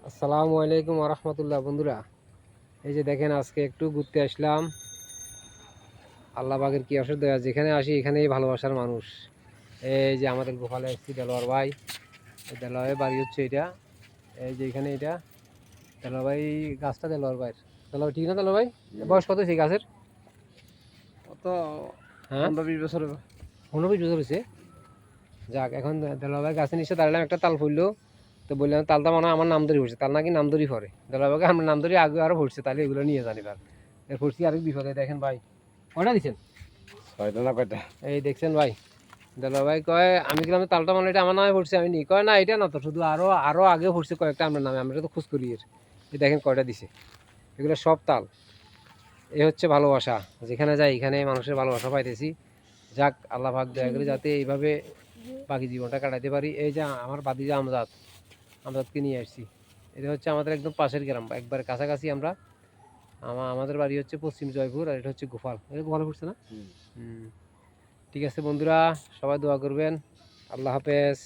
আসসালামু আলাইকুম রহমতুল্লাহ। বন্ধুরা, এই যে দেখেন, আজকে একটু ঘুরতে আসলাম। আল্লাহ পাকের কি অসুখ দেওয়া, যেখানে আসি এখানেই ভালোবাসার মানুষ। এই যে আমাদের গোপালে এসেছি, দেলোয়ার ভাই। এই দেলোয়ার ভাই বাড়ি হচ্ছে এটা, এই যে এখানে এটা দেলোয়ার ভাই গাছটা দেলোয়ার ভাই। দেলোয়ার ঠিক না? দেলোয়ার ভাই বয়স কত সেই গাছের? তো হ্যাঁ, 15-20 বছর 15-20 বছর হয়েছে। যাক, এখন দেলোয়ার ভাই গাছের নিচে দাঁড়ালাম, একটা তাল ফুললো। তো বললাম তালটা মানে আমার নাম ধরে পড়ছে, তাল নাকি নাম ধরেই পড়ে। দেলোয়ার ভাইকে আমরা নাম ধরে আগে আরো পড়ছে, তাহলে এগুলো নিয়ে জানি এবার পড়ছি আরেক বিপদে। দেখেন ভাই, কয়টা দিচ্ছেন? ছয়টা না কয়টা? এই দেখছেন ভাই, দেলোয়ার ভাই কয় আমি গেলাম তালটা মানে এটা আমার নামে পড়ছে। আমি নি কয় না, এটা না তো, শুধু আরো আরো আগে পড়ছে কয়েকটা আমার নামে, আমরা তো খোঁজ করি এর। এই দেখেন কয়টা দিছে, এগুলো সব তাল। এ হচ্ছে ভালোবাসা, যেখানে যাই এখানে মানুষের ভালোবাসা পাইতেছি। যাক, আল্লাহ পাক দয়া করে যাতে এইভাবে বাকি জীবনটা কাটাতে পারি। এই যে আমার বাদিজা আমজাদ, আমজাদকে নিয়ে আসছি। এটা হচ্ছে আমাদের একদম পাশের গ্রাম, একবার কাছাকাছি আমরা। আমাদের বাড়ি হচ্ছে পশ্চিম জয়পুর, আর এটা হচ্ছে গোপাল। এটা গোপালে পড়ছে না? হুম। ঠিক আছে বন্ধুরা, সবাই দোয়া করবেন। আল্লাহ হাফেজ।